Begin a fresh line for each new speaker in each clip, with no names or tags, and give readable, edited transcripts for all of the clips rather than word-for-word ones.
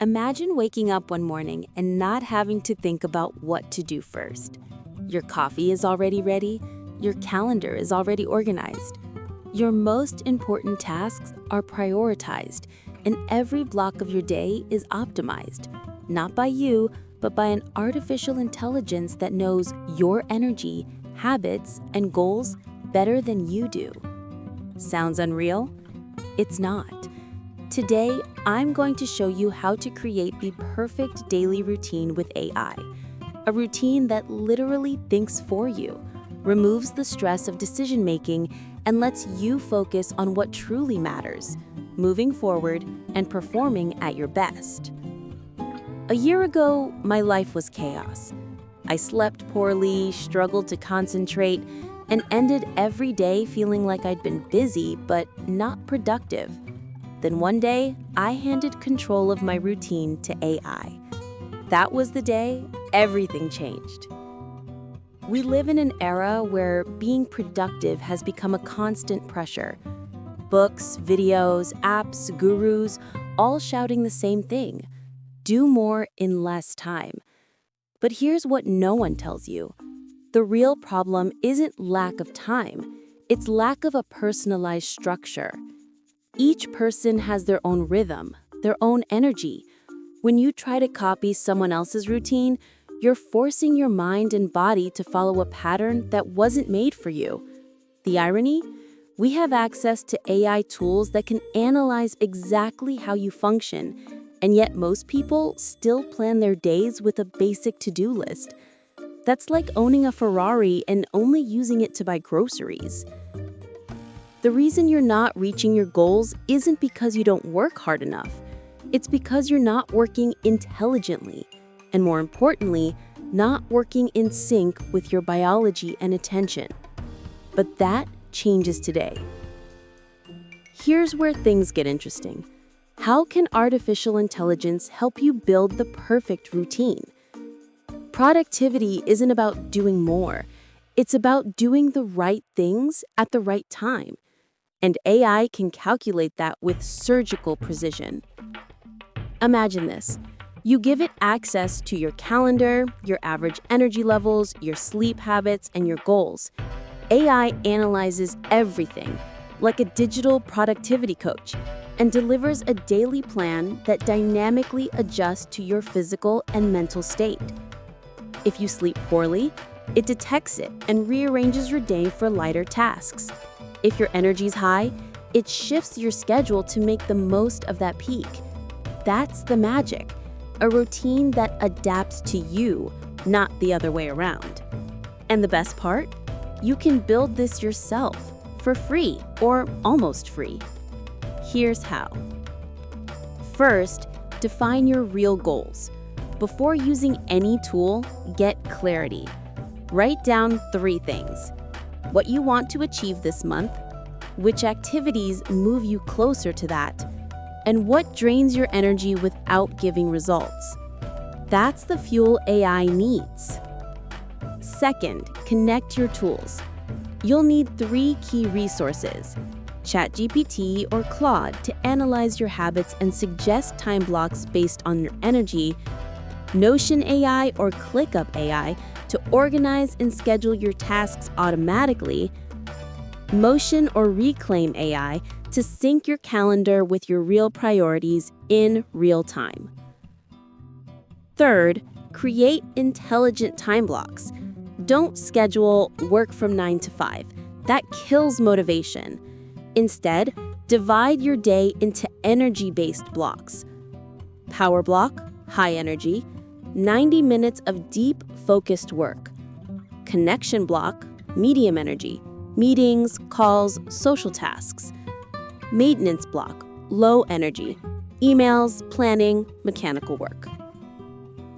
Imagine waking up one morning and not having to think about what to do first. Your coffee is already ready, your calendar is already organized. Your most important tasks are prioritized, and every block of your day is optimized, not by you, but by an artificial intelligence that knows your energy, habits, and goals better than you do. Sounds unreal? It's not. Today, I'm going to show you how to create the perfect daily routine with AI. A routine that literally thinks for you, removes the stress of decision-making, and lets you focus on what truly matters, moving forward and performing at your best. A year ago, my life was chaos. I slept poorly, struggled to concentrate, and ended every day feeling like I'd been busy but not productive. Then one day, I handed control of my routine to AI. That was the day everything changed. We live in an era where being productive has become a constant pressure. Books, videos, apps, gurus, all shouting the same thing: do more in less time. But here's what no one tells you. The real problem isn't lack of time, it's lack of a personalized structure. Each person has their own rhythm, their own energy. When you try to copy someone else's routine, you're forcing your mind and body to follow a pattern that wasn't made for you. The irony? We have access to AI tools that can analyze exactly how you function, and yet most people still plan their days with a basic to-do list. That's like owning a Ferrari and only using it to buy groceries. The reason you're not reaching your goals isn't because you don't work hard enough. It's because you're not working intelligently, and more importantly, not working in sync with your biology and attention. But that changes today. Here's where things get interesting. How can artificial intelligence help you build the perfect routine? Productivity isn't about doing more. It's about doing the right things at the right time. And AI can calculate that with surgical precision. Imagine this. You give it access to your calendar, your average energy levels, your sleep habits, and your goals. AI analyzes everything, like a digital productivity coach, and delivers a daily plan that dynamically adjusts to your physical and mental state. If you sleep poorly, it detects it and rearranges your day for lighter tasks. If your energy's high, it shifts your schedule to make the most of that peak. That's the magic, a routine that adapts to you, not the other way around. And the best part? You can build this yourself for free or almost free. Here's how. First, define your real goals. Before using any tool, get clarity. Write down 3 things: what you want to achieve this month, which activities move you closer to that, and what drains your energy without giving results. That's the fuel AI needs. Second, connect your tools. You'll need 3 key resources: ChatGPT or Claude to analyze your habits and suggest time blocks based on your energy, Notion AI or ClickUp AI to organize and schedule your tasks automatically, Motion or Reclaim AI to sync your calendar with your real priorities in real time. Third, create intelligent time blocks. Don't schedule work from 9 to 5. That kills motivation. Instead, divide your day into energy-based blocks. Power block, high energy, 90 minutes of deep, focused work. Connection block, medium energy, meetings, calls, social tasks. Maintenance block, low energy, emails, planning, mechanical work.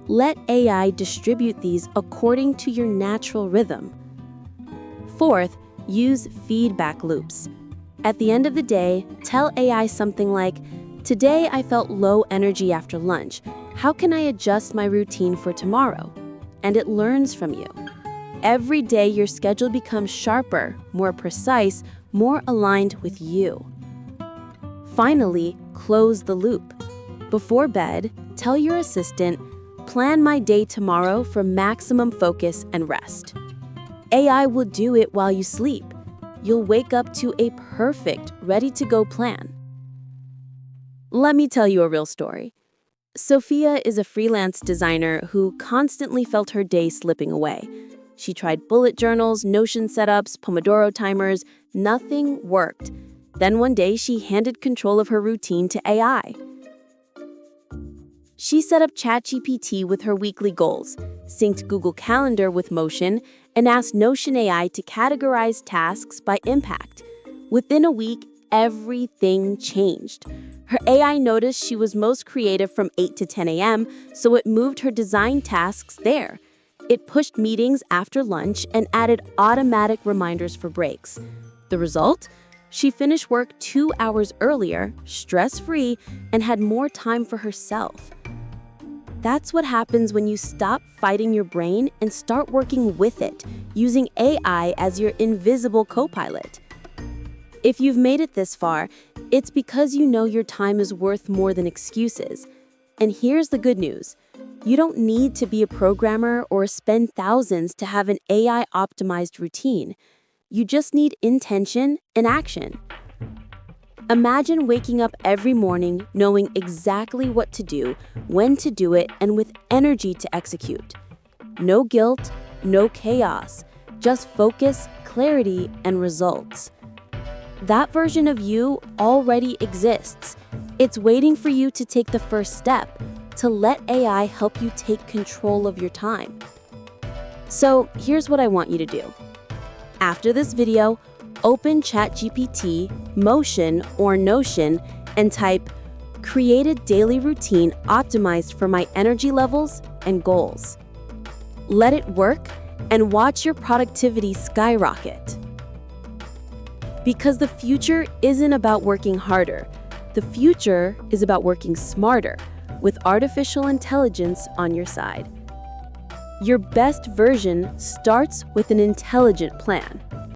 Let AI distribute these according to your natural rhythm. Fourth, use feedback loops. At the end of the day, tell AI something like, "Today I felt low energy after lunch. How can I adjust my routine for tomorrow?" And it learns from you. Every day your schedule becomes sharper, more precise, more aligned with you. Finally, close the loop. Before bed, tell your assistant, "Plan my day tomorrow for maximum focus and rest." AI will do it while you sleep. You'll wake up to a perfect, ready-to-go plan. Let me tell you a real story. Sophia is a freelance designer who constantly felt her day slipping away. She tried bullet journals, Notion setups, Pomodoro timers. Nothing worked. Then one day, she handed control of her routine to AI. She set up ChatGPT with her weekly goals, synced Google Calendar with Motion, and asked Notion AI to categorize tasks by impact. Within a week, everything changed. Her AI noticed she was most creative from 8 to 10 a.m., so it moved her design tasks there. It pushed meetings after lunch and added automatic reminders for breaks. The result? She finished work 2 hours earlier, stress-free, and had more time for herself. That's what happens when you stop fighting your brain and start working with it, using AI as your invisible co-pilot. If you've made it this far, it's because you know your time is worth more than excuses. And here's the good news. You don't need to be a programmer or spend thousands to have an AI-optimized routine. You just need intention and action. Imagine waking up every morning knowing exactly what to do, when to do it, and with energy to execute. No guilt, no chaos, just focus, clarity, and results. That version of you already exists. It's waiting for you to take the first step, to let AI help you take control of your time. So here's what I want you to do. After this video, open ChatGPT, Motion, or Notion and type, "Created daily routine optimized for my energy levels and goals." Let it work and watch your productivity skyrocket. Because the future isn't about working harder. The future is about working smarter, with artificial intelligence on your side. Your best version starts with an intelligent plan.